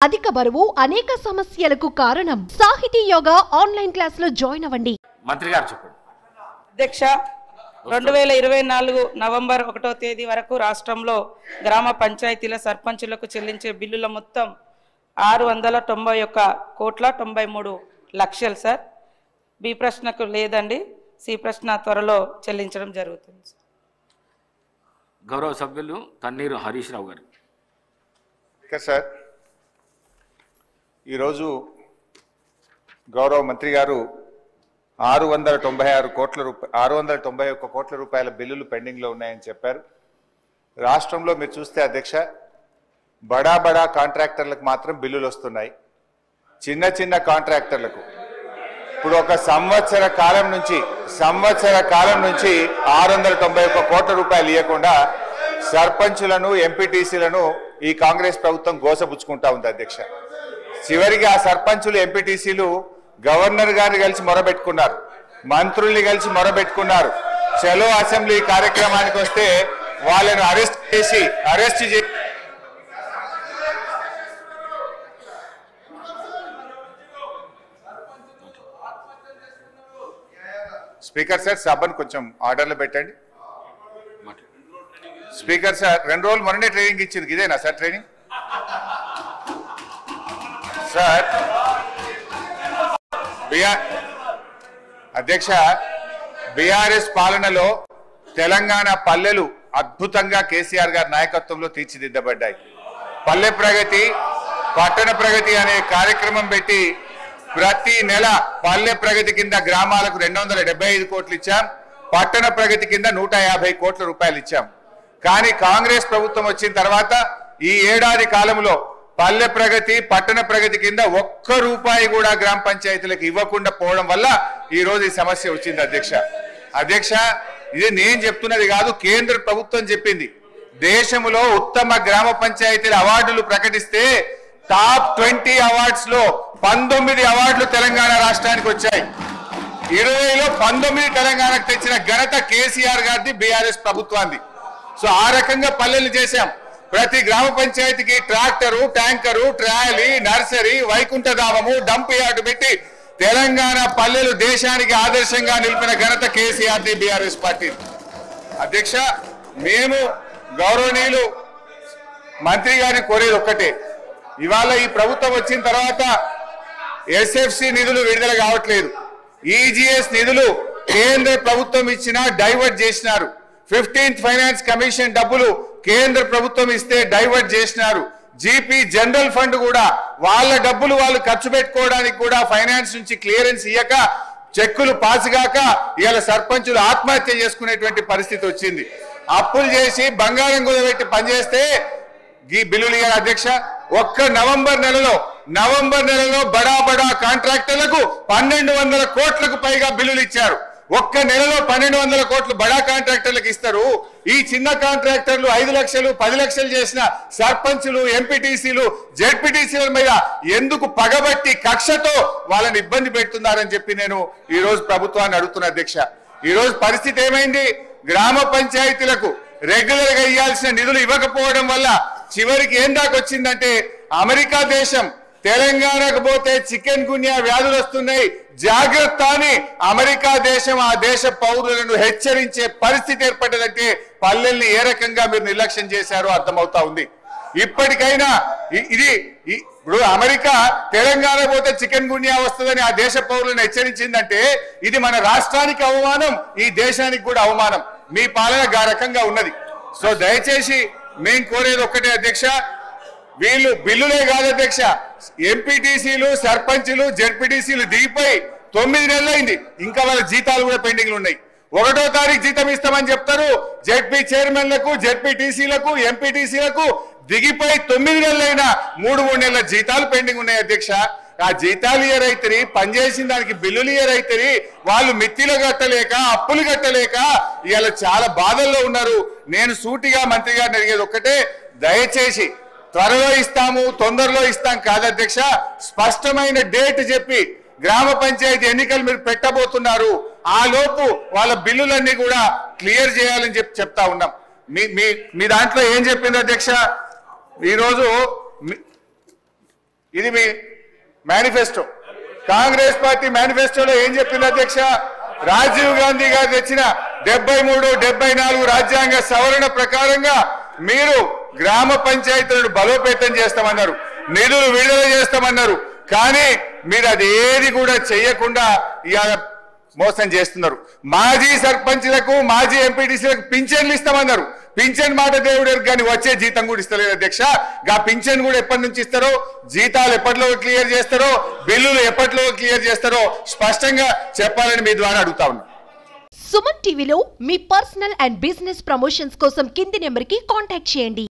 అధిక బరువు అనేక సమస్యలకు కారణం. సాహితీ యోగా ఆన్లైన్ క్లాసులో జాయిన్ అవ్వండి. మంత్రి గారు చెప్పండి. అధ్యక్ష, 2024 నవంబర్ 1వ తేదీ వరకు రాష్ట్రంలో గ్రామ పంచాయతీల సర్పంచులకు చెల్లించే బిల్లుల మొత్తం 691,93,00,000 సార్. బి ప్రశ్నకు లేదండి, సి ప్రశ్న త్వరలో చెల్లించడం జరుగుతుంది. గౌరవ సభ్యులు తన్నీరు హరీష్ రావు గారు. సార్, ఈరోజు గౌరవ మంత్రి గారు 691 కోట్ల రూపాయల బిల్లులు పెండింగ్లో ఉన్నాయని చెప్పారు. రాష్ట్రంలో మీరు చూస్తే అధ్యక్ష, బడా కాంట్రాక్టర్లకు మాత్రం బిల్లులు వస్తున్నాయి. చిన్న చిన్న కాంట్రాక్టర్లకు ఇప్పుడు ఒక సంవత్సర కాలం నుంచి 691 కోట్ల రూపాయలు ఇవ్వకుండా సర్పంచులను ఎంపీటీసీలను ఈ కాంగ్రెస్ ప్రభుత్వం గోసపుచ్చుకుంటా ఉంది అధ్యక్ష. చివరికి ఆ సర్పంచులు ఎంపీటీసీలు గవర్నర్ గారిని కలిసి మొరబెట్టుకున్నారు, మంత్రుల్ని కలిసి మొరబెట్టుకున్నారు. చలో అసెంబ్లీ కార్యక్రమానికి వస్తే వాళ్ళను అరెస్ట్ చేసి స్పీకర్ సార్, సభను కొంచెం ఆర్డర్లో పెట్టండి. స్పీకర్ సార్, 2 రోజులు మొన్ననే ట్రైనింగ్ ఇచ్చింది, ఇదేనా సార్ ట్రైనింగ్? సార్ అధ్యక్ష, బీఆర్ఎస్ పాలనలో తెలంగాణ పల్లెలు అద్భుతంగా కేసీఆర్ గారి నాయకత్వంలో తీర్చిదిద్దబడ్డాయి. పల్లె ప్రగతి, పట్టణ ప్రగతి అనే కార్యక్రమం పెట్టి ప్రతి నెల పల్లె ప్రగతి కింద గ్రామాలకు 275 కోట్లు ఇచ్చాం, పట్టణ ప్రగతి కింద 150 కోట్ల రూపాయలు ఇచ్చాం. కానీ కాంగ్రెస్ ప్రభుత్వం వచ్చిన తర్వాత ఈ ఏడాది కాలంలో పల్లె ప్రగతి, పట్టణ ప్రగతి కింద 1 రూపాయి కూడా గ్రామ పంచాయతీలకు ఇవ్వకుండా పోవడం వల్ల ఈ రోజు ఈ సమస్య వచ్చింది అధ్యక్ష. ఇది నేను చెప్తున్నది కాదు, కేంద్ర ప్రభుత్వం చెప్పింది. దేశంలో ఉత్తమ గ్రామ పంచాయతీల అవార్డులు ప్రకటిస్తే టాప్ 20 అవార్డ్స్ లో 19 అవార్డులు తెలంగాణ రాష్ట్రానికి వచ్చాయి. 20లో 19 తెలంగాణకు తెచ్చిన ఘనత కేసీఆర్ గారిది, బీఆర్ఎస్ ప్రభుత్వాన్ని. సో ఆ రకంగా పల్లెలు చేశాం. ప్రతి గ్రామ పంచాయతీకి ట్రాక్టరు, ట్యాంకరు, ట్రాలీ, నర్సరీ, వైకుంఠధామము, డంప్ యార్డు పెట్టి తెలంగాణ పల్లెలు దేశానికి ఆదర్శంగా నిలిపిన ఘనత కేసీఆర్ది, బీఆర్ఎస్ పార్టీ. అధ్యక్ష, మేము గౌరవనీయులు మంత్రి గారిని కోరేది ఒక్కటే, ఇవాళ ఈ ప్రభుత్వం వచ్చిన తర్వాత ఎస్ఎఫ్సి నిధులు విడుదల కావట్లేదు. ఈజీఎస్ నిధులు కేంద్ర ప్రభుత్వం ఇచ్చినా డైవర్ట్ చేసినారు. 15th ఫైనాన్స్ కమిషన్ డబ్బులు కేంద్ర ప్రభుత్వం ఇస్తే డైవర్ట్ చేసినారు. జీపీ జనరల్ ఫండ్ కూడా వాళ్ళ డబ్బులు వాళ్ళు ఖర్చు పెట్టుకోవడానికి కూడా ఫైనాన్స్ నుంచి క్లియరెన్స్ ఇయ్యక, చెక్కులు పాసుగాక ఇవాళ సర్పంచులు ఆత్మహత్య చేసుకునేటువంటి పరిస్థితి వచ్చింది. అప్పులు చేసి బంగారం కుదబెట్టి పనిచేస్తే ఈ బిల్లులు ఇయ్యారు అధ్యక్ష. ఒక్క నవంబర్ నెలలో బడా కాంట్రాక్టర్లకు 1200 కోట్లకు పైగా బిల్లులు ఇచ్చారు. ఒక్క నెలలో 1200 కోట్లు బడా కాంట్రాక్టర్లకు ఇస్తారు. ఈ చిన్న కాంట్రాక్టర్లు 5 లక్షలు 10 లక్షలు చేసిన సర్పంచులు, ఎంపీటీసీలు, జెడ్పీటీసీల మీద ఎందుకు పగబట్టి కక్షతో వాళ్ళని ఇబ్బంది పెడుతున్నారని చెప్పి నేను ఈ రోజు ప్రభుత్వాన్ని అడుగుతున్నా అధ్యక్ష. ఈ రోజు పరిస్థితి ఏమైంది? గ్రామ పంచాయతీలకు రెగ్యులర్ గా ఇవ్వాల్సిన నిధులు ఇవ్వకపోవడం వల్ల చివరికి ఏం దాకా వచ్చిందంటే, అమెరికా దేశం తెలంగాణకు పోతే చికెన్ గున్యా వ్యాధులు వస్తున్నాయి, జాగ్రత్త అని అమెరికా దేశం ఆ దేశ పౌరులను హెచ్చరించే పరిస్థితి ఏర్పడ్డదంటే పల్లెల్ని ఏ రకంగా మీరు నిర్లక్ష్యం చేశారో అర్థమవుతా ఉంది. ఇప్పటికైనా ఇప్పుడు అమెరికా తెలంగాణ పోతే చికెన్ గున్యా వస్తుందని ఆ దేశ పౌరులను హెచ్చరించిందంటే ఇది మన రాష్ట్రానికి అవమానం, ఈ దేశానికి కూడా అవమానం. మీ పాలన ఆ రకంగా ఉన్నది. సో దయచేసి మేము కోరేది ఒక్కటే అధ్యక్ష, వీళ్ళు బిల్లులే కాదు అధ్యక్ష, ఎంపీటీసీలు, సర్పంచులు, జెడ్పీటీసీలు దిగిపోయి 9 నెలలైంది, ఇంకా వాళ్ళ జీతాలు కూడా పెండింగ్లు ఉన్నాయి. 1వ తారీఖు జీతం ఇస్తామని చెప్తారు. జెడ్పీ చైర్మన్లకు, జెడ్పీటీసీలకు, ఎంపీటీసీలకు దిగిపోయి 9 నెలలైనా 3 నెలల జీతాలు పెండింగ్ ఉన్నాయి అధ్యక్ష. ఆ జీతాలు ఇయరైతే, పనిచేసిన దానికి బిల్లులు ఇయరైతే, వాళ్ళు మిత్తిలు కట్టలేక, అప్పులు కట్టలేక ఇవాళ చాలా బాధల్లో ఉన్నారు. నేను సూటిగా మంత్రి గారిని అడిగేది ఒక్కటే, దయచేసి త్వరలో ఇస్తాము, తొందరలో ఇస్తాం కాదు అధ్యక్ష, స్పష్టమైన డేట్ చెప్పి గ్రామ పంచాయతీ ఎన్నికలు మీరు పెట్టబోతున్నారు, ఆ లోపు వాళ్ళ బిల్లులన్నీ కూడా క్లియర్ చేయాలని చెప్తా ఉన్నాం. మీ దాంట్లో ఏం చెప్పింది అధ్యక్ష? ఈరోజు ఇది మీ మేనిఫెస్టో. కాంగ్రెస్ పార్టీ మేనిఫెస్టోలో ఏం చెప్పింది అధ్యక్ష? రాజీవ్ గాంధీ గారు తెచ్చిన 73, 74 రాజ్యాంగ సవరణ ప్రకారంగా మీరు గ్రామ పంచాయతీలను బలోపేతం చేస్తామన్నారు, నిధులు విడుదల చేస్తామన్నారు. కానీ మీరు అది ఏది కూడా చేయకుండా ఇవాళ మోసం చేస్తున్నారు. మాజీ సర్పంచ్లకు, మాజీ ఎంపీటీసీలకు పింఛన్లు ఇస్తామన్నారు. పింఛన్ మాట దేవుడు కానీ వచ్చే జీతం కూడా ఇస్తలేదు అధ్యక్ష. గా పింఛన్ కూడా ఎప్పటి నుంచి ఇస్తారో, జీతాలు ఎప్పటిలో క్లియర్ చేస్తారో, బిల్లులు ఎప్పటిలో క్లియర్ చేస్తారో స్పష్టంగా చెప్పాలని మీ ద్వారా అడుగుతా ఉన్నా. సుమన్ టీవీలో మీ పర్సనల్ అండ్ బిజినెస్ ప్రమోషన్స్ కోసం కింది నెంబర్కి కాంటాక్ట్ చేయండి.